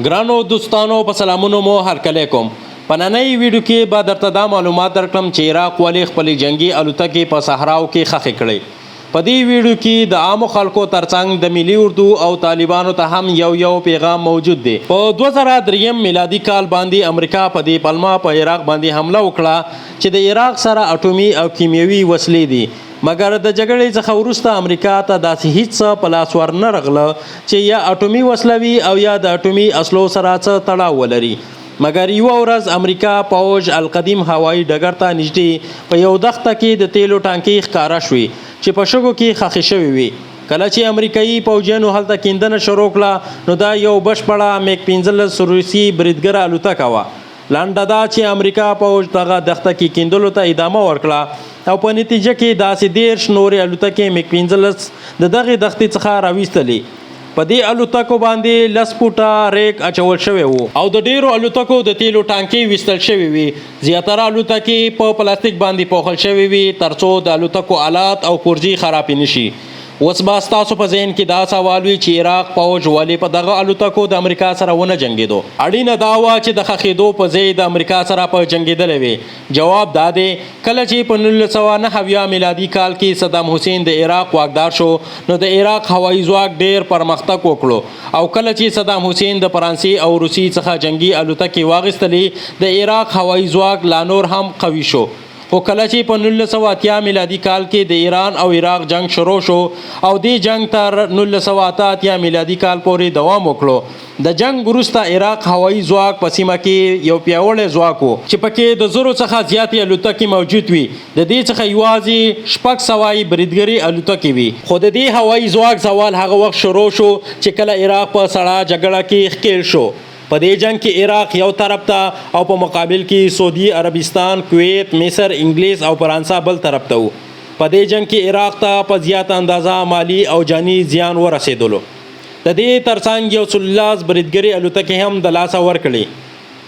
ګرانو دوستانو په سلامونو مو هرکلی کوم. په نننۍ ویډیو کې به درته دا معلومات درکړم چې عراق ولې خپلې جنگي الوتکې په صحراو کې ښخې کړې. په دې ویډیو کې د عامو خلکو ترڅنګ د ملي اردو او طالبانو ته هم یو پیغام موجود دی. په 2003 میلادي کال باندې امریکا په دې پلمه په عراق باندې حمله وکړه چې د عراق سره اټومي او کیمیاوي وسلې دي. مګر د جګړې څخه وروسته امریکا ته داسې هیڅ څه په لاس ورنه رغله چې یا اټومي وسله وي او یا د اټومي اصلو سره څه تړاو ولري. مګر یوه ورځ امریکا پوځ القدیم هوایي ډګر ته نږدې په یو دښته کې د تیلو ټانکۍ ښکاره شوې چې په شګو کې ښخې شوې وي. کله چې امریکایي پوځیانو هلته کیندنه شروع کړه نو دا یو بشپړه میک 15 روسي بریدګره الوتکه وه. لنډه دا چې امریکا پوځ دغه دښته کې کیندلو ته ادامه ورکړه او په نتیجه کې داسې 13 نورې الوتکې میک 15 د دغې دښتې څخه راویستلې. په دې الوتکو باندې 10 فوټه ریک اچول شوی وو او د ډیرو الوتکو د تیلو ټانکۍ ویستل شوی وي. زیاتره الوتکې په پلاستیک باندې پوښل شوی وي ترڅو د الوتکو آلات او پرزې خرابې نشي. اوس به ستاسو په ذهن کې دا سوال وي چې عراق پوځ ولې په دغه الوتکو د امریکا سره ونه جنګېدو؟ اړینه دا وه چې د ښخېدو په ځای د امریکا سره په جنګېدلی وي. جواب دا دی کله چې په 1979 میلادي کال کې صدام حسین د عراق واکدار شو نو د عراق هوایي ځواک ډیر پرمختګ وکړو او کله چې صدام حسین د فرانسې او روسي څخه جنګي الوتکې واخیستلې د عراق هوایي ځواک لا نور هم قوي شو. خو کله چې په 1980 میلادي کال کې د ایران او عراق جنگ شروع شو او دې جنگ تر 1988 میلادي کال پورې دوام وکړو. د جنگ وروسته عراق هوایي ځواک په سیمه کې یو پیاوړی ځواک و چې پکې د 1000 څخه زیاتې الوتکې موجود وي. د دې څخه یوازې 600 بریدګرې الوتکې وي. خو د دې هوایي ځواک زوال هغه وخت شروع شو چې کله عراق په سړه جګړه کې ښکېل شو. په دې جنگ کې عراق یو طرف ته او په مقابل کې سعودي عربستان، کویت، مصر، انګلیس او فرانسه بل طرف ته وو. په دې جنگ کې عراق ته په زیاته اندازه مالی او جاني زیان ورسېدلو. د دې ترڅنګ 110 بریدګرې الوتکې هم د لاسه ورکړې.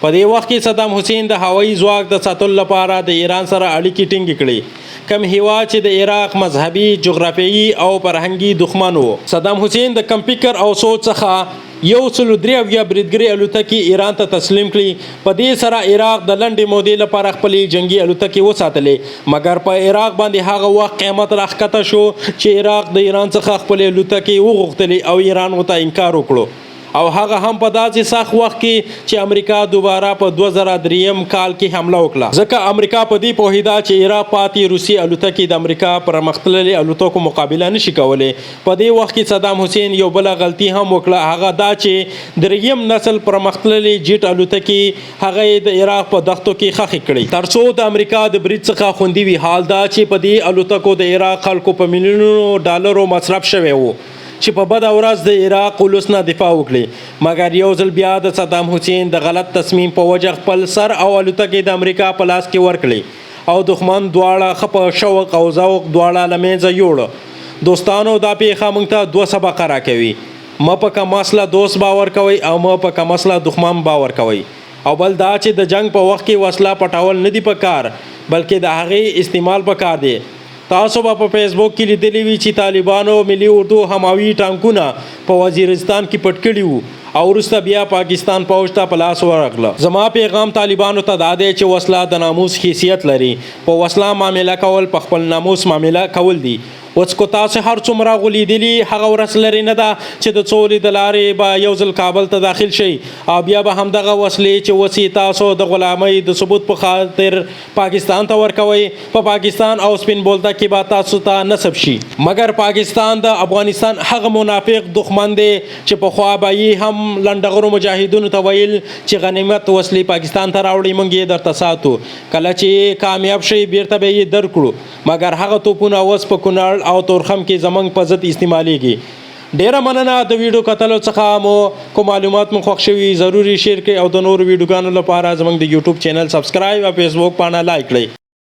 په دې وخت کې صدام حسین د هوایي ځواک د ساتلو لپاره د ایران سره اړیکې ټینګې کړې. کوم هیواد چې د عراق مذهبي، جغرافیایي او فرهنګي دښمن و. صدام حسین د کم فکر او سوچ څخه 103 بریدګرې الوتکې ایران ته تسلیم کړي. په دې سره عراق د لنډې مودې لپاره خپلې جنګي الوتکې وساتلې. مګر په عراق باندې هغه وخت قیامت راښکته شو چې عراق د ایران څخه خپلې الوتکې وغوښتلې او ایران ورته انکار وکړو او هغه هم په داسې سخت وخت کې چې امریکا دوباره په 2003 کال کې حمله وکړه. ځکه امریکا په دې پوهېده چې عراق پاتې روسي الوتکې د امریکا پرمختللې الوتکو مقابله نشي کولی. په دې وخت کې صدام حسین یو بله غلطي هم وکړه، هغه دا چې دریم نسل پرمختللې جیټ الوتکې هغه یې د عراق په دښتو کې ښخې کړې ترڅو د امریکا د برید څخه خوندي وي. حال دا چې په دې الوتکو د عراق خلکو په میلیونونو ډالرو مصرف شوی و چې په بده ورځ د عراق ولس نه دفاع وکړي. مګر یو ځل بیا د صدام حسین د غلط تصمیم په وجه خپل سر او الوتکې د امریکا په لاس کې ورکړي او دښمن دواړه ښه په شوق او ذوق دواړه له منځه یوړه. دوستانو دا پیښه موږ ته 2 سبق راکوي. مه په کم اصله دوست باور کوئ او مه په کم اصله دښمن باور کوئ. او بل دا چې د جنگ په وخت کې وسله پټول نه دي پکار بلکې د هغې استعمال پکار دی. تاسو به په فیسبوک کې لیدلی وي چې طالبانو ملي اردو هماوي ټانکونه په وزیرستان کې پټ کړي وو او وروسته بیا پاکستان پوځ ته په لاس ورغله. زما پیغام طالبانو ته دا دی چې وسله د ناموس حیثیت لري. په وسله معامله کول په خپل ناموس معامله کول دي. اوس کو تاسو هر څومره غولیدلی هغه ورځ لري نه ده چې د څولې د لارې به یو ځل کابل ته داخل شي او بیا به همدغه وسلې چې وسې تاسو د غلامۍ د ثبوت په خاطر پاکستان ته ورکوئ په پاکستان او سپین بولدک کې به تاسو ته نصب شي. مګر پاکستان د افغانستان هغه منافق دښمن دی چې پخوا به یې هم لنډغرو مجاهدینو ته ویل چې غنیمت وسلې پاکستان ته راوړئ موږ یې درته ساتو. کله چې کامیاب شي بیرته به یې درکړو. مګر هغه توپونه اوس په کونړ او تورخم کې زمونږ په ضد استعمالیږي. ډیره مننه د ویډیو کتلو څخه. مو کوم معلومات مو خوښ شوي ضروري شیر کړئ او د نورو ویډیوګانو لپاره زمونږ د یوټیوب چینل سبسکرایب او فیسبوک پاڼه لایک کړئ.